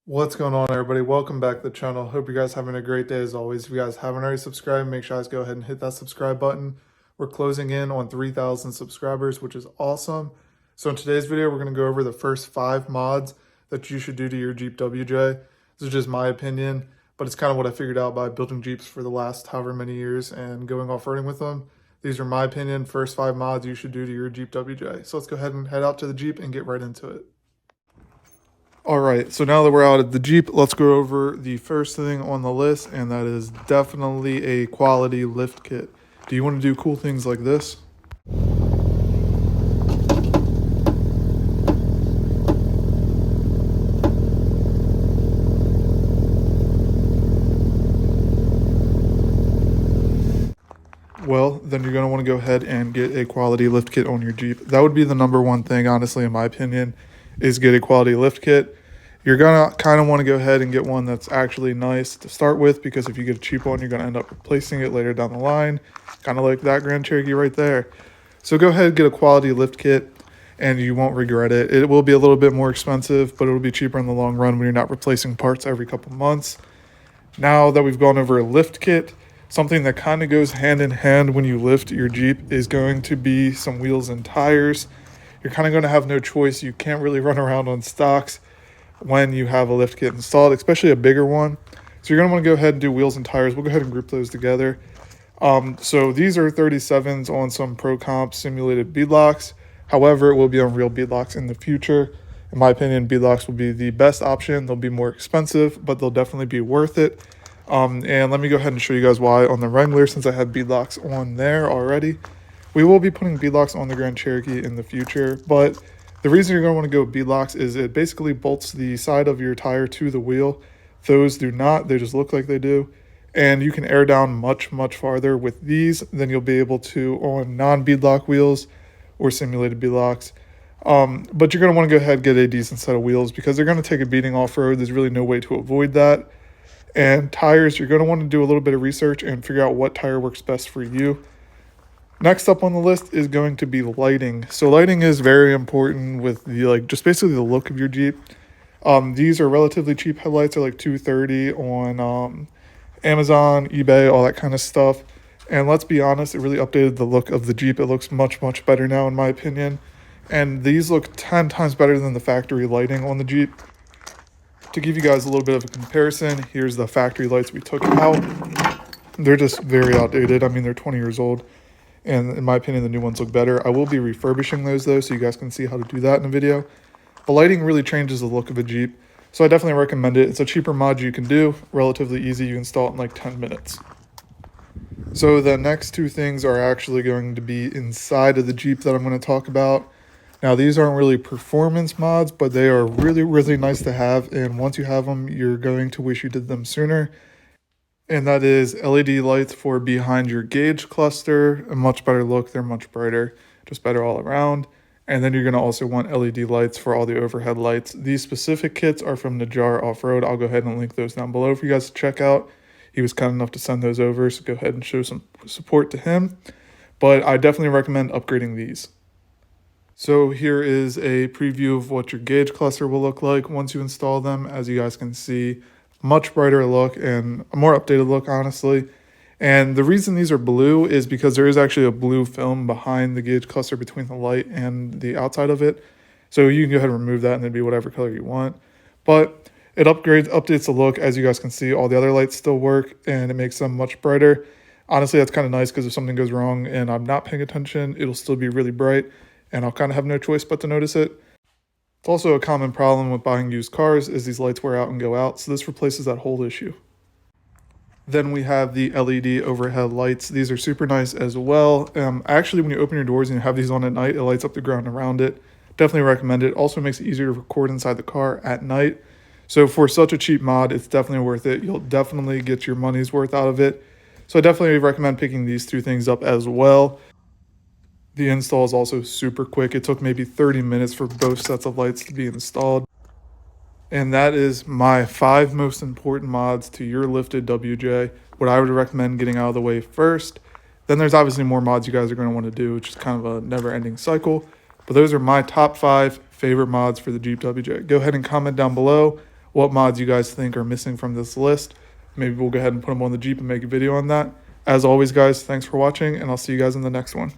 What's going on, everybody? Welcome back to the channel. Hope you guys having a great day as always. If you guys haven't already subscribed, make sure you guys go ahead and hit that subscribe button. We're closing in on 3,000 subscribers, which is awesome. So in today's video, we're going to go over the first 5 mods that you should do to your Jeep WJ. This is just my opinion, but it's kind of what I figured out by building Jeeps for the last however many years and going off-roading with them. These are my opinion, first 5 mods you should do to your Jeep WJ. So let's go ahead and head out to the Jeep and get right into it. All right, so now that we're out of the Jeep, let's go over the first thing on the list, and that is definitely a quality lift kit. Do you want to do cool things like this? Well, then you're going to want to go ahead and get a quality lift kit on your Jeep. That would be the number one thing, honestly, in my opinion, is get a quality lift kit. You're going to kind of want to go ahead and get one that's actually nice to start with, because if you get a cheap one, you're going to end up replacing it later down the line, kind of like that Grand Cherokee right there. So go ahead and get a quality lift kit, and you won't regret it. It will be a little bit more expensive, but it'll be cheaper in the long run when you're not replacing parts every couple months. Now that we've gone over a lift kit, something that kind of goes hand in hand when you lift your Jeep is going to be some wheels and tires. You're kind of going to have no choice. You can't really run around on stocks when you have a lift kit installed, especially a bigger one. So you're going to want to go ahead and do wheels and tires. We'll go ahead and group those together. So these are 37s on some Pro Comp simulated beadlocks. However, it will be on real beadlocks in the future. In my opinion, beadlocks will be the best option. They'll be more expensive, but they'll definitely be worth it. And let me go ahead and show you guys why on the Wrangler, since I have beadlocks on there already. We will be putting beadlocks on the Grand Cherokee in the future, but the reason you're going to want to go with beadlocks is it basically bolts the side of your tire to the wheel. Those do not, they just look like they do. And you can air down much, much farther with these than you'll be able to on non-beadlock wheels or simulated beadlocks. But you're going to want to go ahead and get a decent set of wheels, because they're going to take a beating off-road. There's really no way to avoid that. And tires, you're going to want to do a little bit of research and figure out what tire works best for you. Next up on the list is going to be lighting. So lighting is very important with the just basically the look of your Jeep. These are relatively cheap headlights. They're like $230 on Amazon, eBay, all that kind of stuff. And let's be honest, it really updated the look of the Jeep. It looks much, much better now in my opinion. And these look 10 times better than the factory lighting on the Jeep. To give you guys a little bit of a comparison, here's the factory lights we took out. They're just very outdated. I mean, they're 20 years old. And in my opinion, the new ones look better. I will be refurbishing those though, so you guys can see how to do that in a video. The lighting really changes the look of a Jeep, so I definitely recommend it. It's a cheaper mod you can do, relatively easy. You install it in like 10 minutes. So the next 2 things are actually going to be inside of the Jeep that I'm going to talk about. Now, these aren't really performance mods, but they are really, really nice to have. And once you have them, you're going to wish you did them sooner. And that is LED lights for behind your gauge cluster. A much better look. They're much brighter, just better all around. And then you're going to also want LED lights for all the overhead lights. These specific kits are from Najar Off-Road. I'll go ahead and link those down below for you guys to check out. He was kind enough to send those over, so go ahead and show some support to him. But I definitely recommend upgrading these. So here is a preview of what your gauge cluster will look like once you install them. As you guys can see, much brighter look and a more updated look, honestly. And the reason these are blue is because there is actually a blue film behind the gauge cluster between the light and the outside of it. So you can go ahead and remove that and it'd be whatever color you want. But it updates the look. As you guys can see, all the other lights still work and it makes them much brighter. Honestly, that's kind of nice, because if something goes wrong and I'm not paying attention, it'll still be really bright and I'll kind of have no choice but to notice it. It's also a common problem with buying used cars is these lights wear out and go out, so this replaces that whole issue. Then we have the LED overhead lights. These are super nice as well. Actually, when you open your doors and you have these on at night, it lights up the ground around it. Definitely recommend it. Also makes it easier to record inside the car at night. So for such a cheap mod, it's definitely worth it. You'll definitely get your money's worth out of it. So I definitely recommend picking these 2 things up as well. The install is also super quick. It took maybe 30 minutes for both sets of lights to be installed. And that is my 5 most important mods to your lifted WJ. What I would recommend getting out of the way first. Then there's obviously more mods you guys are going to want to do, which is kind of a never-ending cycle. But those are my top 5 favorite mods for the Jeep WJ. Go ahead and comment down below what mods you guys think are missing from this list. Maybe we'll go ahead and put them on the Jeep and make a video on that. As always, guys, thanks for watching, and I'll see you guys in the next one.